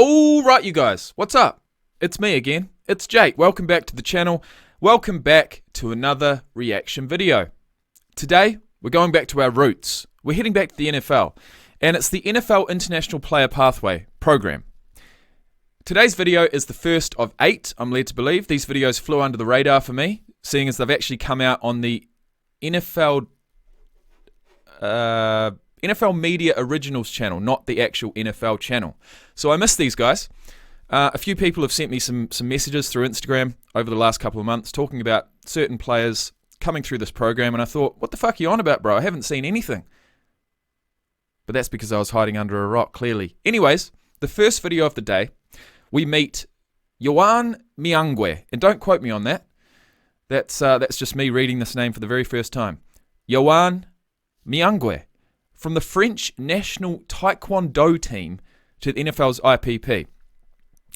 All right, you guys, what's up? It's me again. It's Jake. Welcome back to the channel. Welcome back to another reaction video. Today, we're going back to our roots. We're heading back to the NFL, and it's the NFL International Player Pathway program. Today's video is the first of 8, I'm led to believe. These videos flew under the radar for me, seeing as they've actually come out on the NFL Media Originals channel, not the actual NFL channel. So I missed these guys. A few people have sent me some messages through Instagram over the last couple of months talking about certain players coming through this program, and I thought, what the fuck are you on about, bro? I haven't seen anything. But that's because I was hiding under a rock, clearly. Anyways, the first video of the day, we meet YOANN MIANGUE, and don't quote me on that. That's just me reading this name for the very first time. YOANN MIANGUE, from the French national Taekwondo team to the NFL's IPP.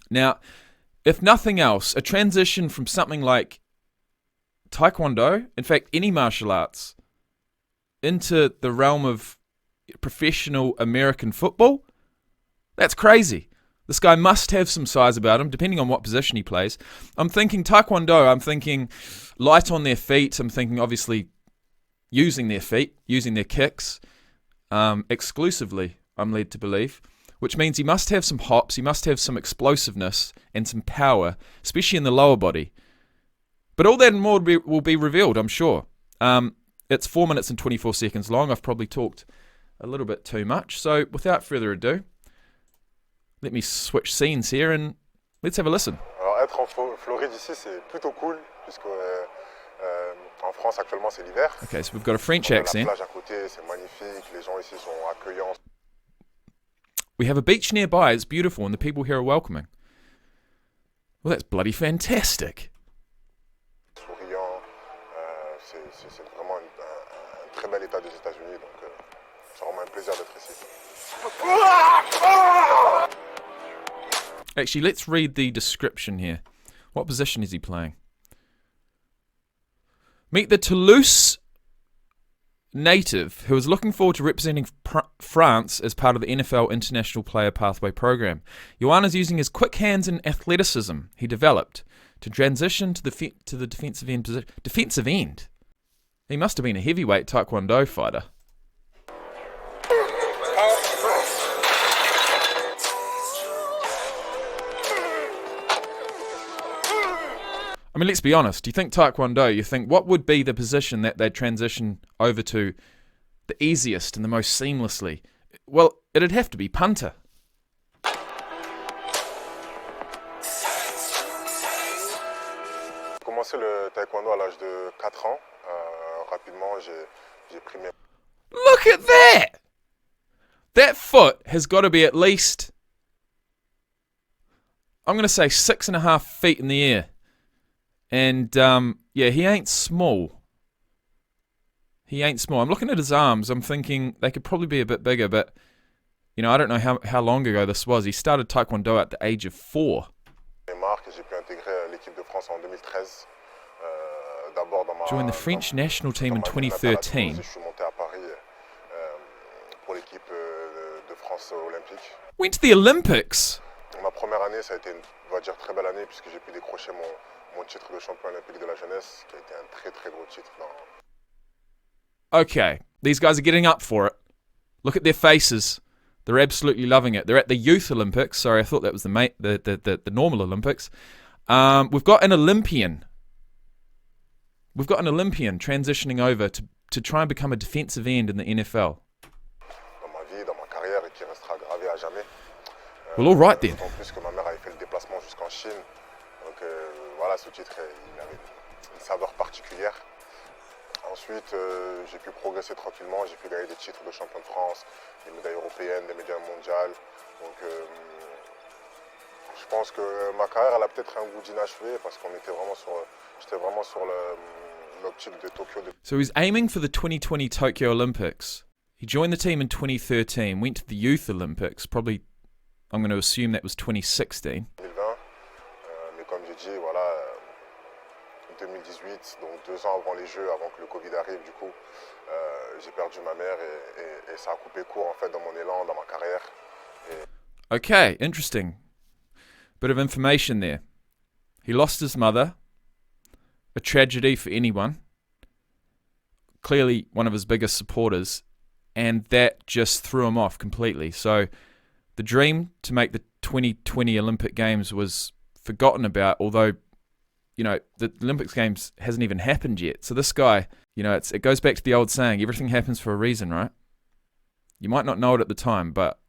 Now, if nothing else, a transition from something like Taekwondo, in fact, any martial arts, into the realm of professional American football, that's crazy. This guy must have some size about him, depending on what position he plays. I'm thinking Taekwondo, I'm thinking light on their feet, I'm thinking obviously using their feet, using their kicks, exclusively, I'm led to believe, which means he must have some hops, he must have some explosiveness and some power, especially in the lower body. But all that and more will be revealed, I'm sure. It's 4 minutes and 24 seconds long. I've probably talked a little bit too much. So without further ado, let me switch scenes here and let's have a listen. Alors, être en Floride ici, c'est plutôt cool, puisque en France actuellement c'est l'hiver. Okay, so we've got a French accent. La plage à côté, c'est magnifique. Les gens ici sont accueillants. We have a beach nearby. It's beautiful, and the people here are welcoming. Well, that's bloody fantastic. Souriant. C'est vraiment un très bel état des États-Unis, donc c'est vraiment un plaisir d'être ici. Actually, let's read the description here. What position is he playing? Meet the Toulouse native who is looking forward to representing France as part of the NFL International Player Pathway program. YOANN is using his quick hands and athleticism he developed to transition to the defensive end position. Defensive end? He must have been a heavyweight Taekwondo fighter. I mean, let's be honest. You think Taekwondo, you think what would be the position that they'd transition over to the easiest and the most seamlessly? Well, it'd have to be punter. J'ai commencé le taekwondo à l'âge de 4 ans. Rapidement, j'ai pris mes... Look at that! That foot has got to be at least, I'm going to say 6.5 feet in the air. And, yeah, he ain't small. He ain't small. I'm looking at his arms. I'm thinking they could probably be a bit bigger, but, you know, I don't know how long ago this was. He started Taekwondo at the age of 4. Joined the French national team in 2013. Went to the Olympics? Ma première année, ça a été, on va dire, très belle année puisque j'ai pu décrocher mon titre de champion olympique de la jeunesse, qui a été un très très gros titre. Okay, these guys are getting up for it. Look at their faces. They're absolutely loving it. They're at the Youth Olympics. Sorry, I thought that was the normal Olympics. We've got an Olympian. We've got an Olympian transitioning over to try and become a defensive end in the NFL. Dans ma vie, dans ma carrière, et qui restera gravé à jamais. Well, all right then. En plus que ma mère avait fait le déplacement jusqu'en Chine. Donc voilà, ce titre, il avait une saveur particulière. Ensuite, j'ai pu progresser tranquillement, j'ai pu gagner des titres de champion de France, des médailles européennes, des médailles mondiales. Donc je pense que ma carrière, elle a peut-être un goût d'inachevé parce qu'on était vraiment j'étais vraiment sur l'optique de Tokyo. So he's aiming for the 2020 Tokyo Olympics. He joined the team in 2013, went to the Youth Olympics, probably, I'm going to assume that was 2016. 2020, mais comme j'ai dit, voilà, 2018, donc 2 ans avant les Jeux, avant que le Covid arrive, du coup, j'ai perdu ma mère et ça a coupé court en fait dans mon élan, dans ma carrière. Okay, interesting. Bit of information there. He lost his mother. A tragedy for anyone. Clearly one of his biggest supporters. And that just threw him off completely. So the dream to make the 2020 Olympic Games was forgotten about, although, you know, the Olympics Games hasn't even happened yet. So this guy, you know, it goes back to the old saying, everything happens for a reason, right? You might not know it at the time, but,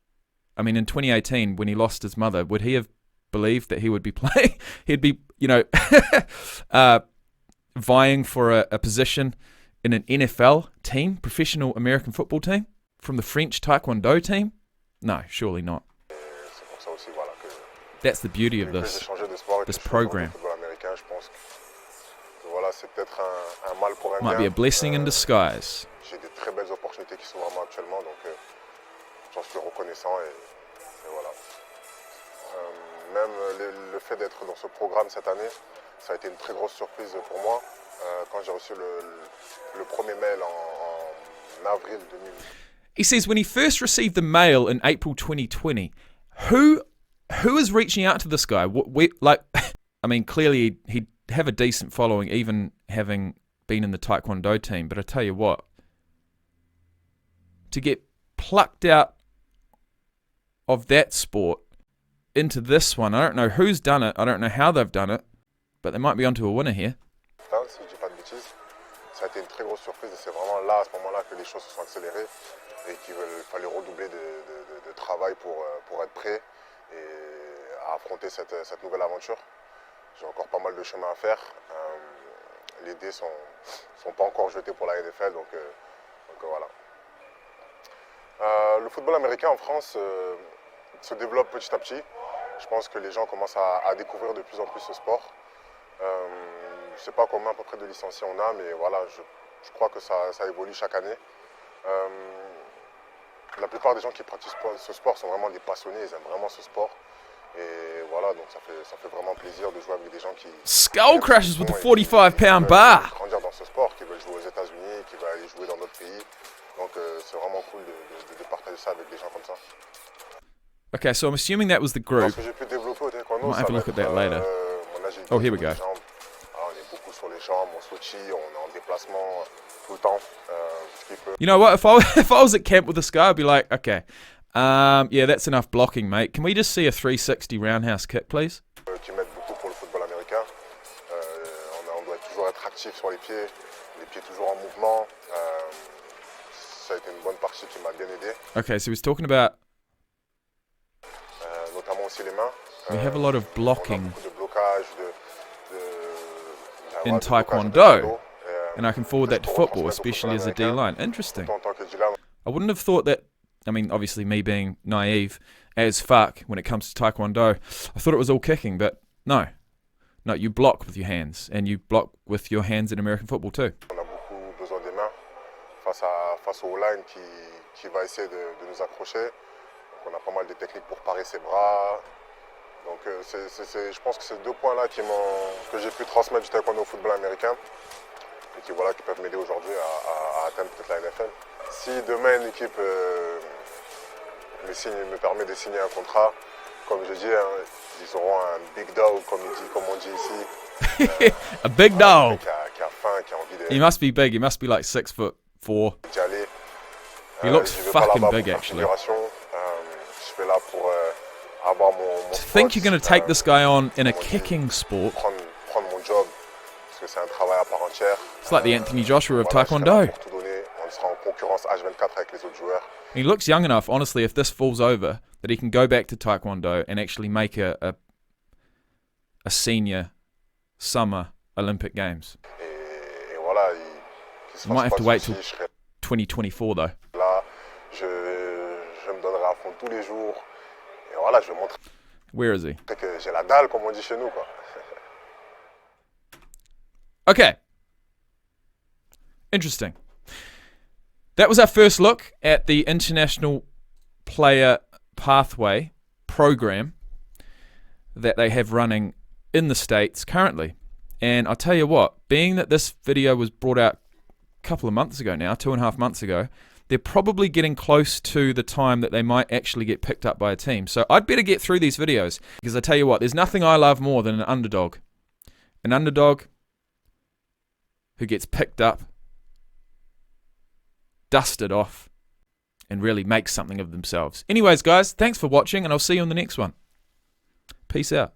I mean, in 2018, when he lost his mother, would he have believed that he would be playing? He'd be, you know, vying for a position in an NFL team, professional American football team, from the French Taekwondo team? No, surely not. That's the beauty of this program. Might be a blessing in disguise. J'ai des très belles opportunités qui s'ouvrent à moi actuellement, donc j'en suis reconnaissant et voilà. Même le fait d'être dans ce programme cette année, ça a été une très grosse surprise pour moi. Quand j'ai reçu le premier mail en avril 2000. He says when he first received the mail in April 2020, who is reaching out to this guy? I mean, clearly he'd have a decent following, even having been in the Taekwondo team. But I tell you what, to get plucked out of that sport into this one, I don't know who's done it. I don't know how they've done it, but they might be onto a winner here. Si je dis pas de bêtises, ça a été une très grosse surprise et c'est vraiment là, à ce moment-là, que les choses se sont accélérées et qu'il fallait redoubler de travail pour être prêt et à affronter cette nouvelle aventure. J'ai encore pas mal de chemin à faire. Les dés sont pas encore jetés pour la NFL, donc voilà. Le football américain en France se développe petit à petit. Je pense que les gens commencent à découvrir de plus en plus ce sport. Je ne sais pas combien à peu près de licenciés on a, mais voilà, je crois que ça évolue chaque année. La plupart des gens qui pratiquent ce sport sont vraiment des passionnés, ils aiment vraiment ce sport. Et voilà, donc ça fait vraiment plaisir de jouer avec des gens qui... Skull crashes with a 45-pound bar! Grandir dans ce sport, qui veulent jouer aux États-Unis, qui veulent aller jouer dans d'autres pays. Donc c'est vraiment cool de partager ça avec des gens comme ça. Okay, so I'm assuming that was the group. Ce que j'ai pu développer au taekwondo, Might have a look at that later. Oh, here we go. On est beaucoup sur les jambes, on switchit, on est en déplacement tout le temps. You know what? If I was at camp with this guy, I'd be like, okay, yeah, that's enough blocking, mate. Can we just see a 360 roundhouse kick, please? Qui m'aide beaucoup pour le football américain. On doit toujours être actif sur les pieds toujours en mouvement. Ça a été une bonne partie qui m'a bien aidé. Okay, so he's talking about. Notamment aussi les mains. We have a lot of blocking De blocage, in Taekwondo, and I can forward that to football, especially as a D-line. Interesting. I wouldn't have thought that, I mean, obviously me being naive as fuck when it comes to Taekwondo, I thought it was all kicking, but no. No, you block with your hands, and you block with your hands in American football too. On a beaucoup besoin des mains face au YOANN qui va essayer de nous accrocher. Donc on a pas mal de techniques pour parer ses bras. Donc je pense que c'est deux points-là que j'ai pu transmettre du taekwondo au football américain et qui peuvent m'aider aujourd'hui à atteindre peut-être la NFL. Si demain une équipe me permet de signer un contrat, comme je dis, hein, ils auront un big dog, comme on dit ici. A big dog. Qui a faim, qui a envie de... He must be big. He must be like 6'4". He looks fucking big, actually. Je vais là pour avoir mon To think you're going to take this guy on in a kicking sport. Prendre mon job, parce que c'est un travail à part entière. It's like the Anthony Joshua of Taekwondo. Pour tout donner, on sera en concurrence H24 avec les autres joueurs. He looks young enough, honestly, if this falls over, that he can go back to Taekwondo and actually make a senior summer Olympic Games. Et voilà, you might have to wait till 2024 though. Là, je me donnerai à fond tous les jours. Et voilà, je vais montrer. Where is he? Que j'ai la dalle, comme on dit chez nous, quoi. Okay. Interesting. That was our first look at the International Player Pathway program that they have running in the States currently. And I'll tell you what, being that this video was brought out a couple of months ago now, 2.5 months ago, they're probably getting close to the time that they might actually get picked up by a team. So I'd better get through these videos, because I tell you what, there's nothing I love more than an underdog. An underdog who gets picked up, dusted off, and really makes something of themselves. Anyways, guys, thanks for watching, and I'll see you on the next one. Peace out.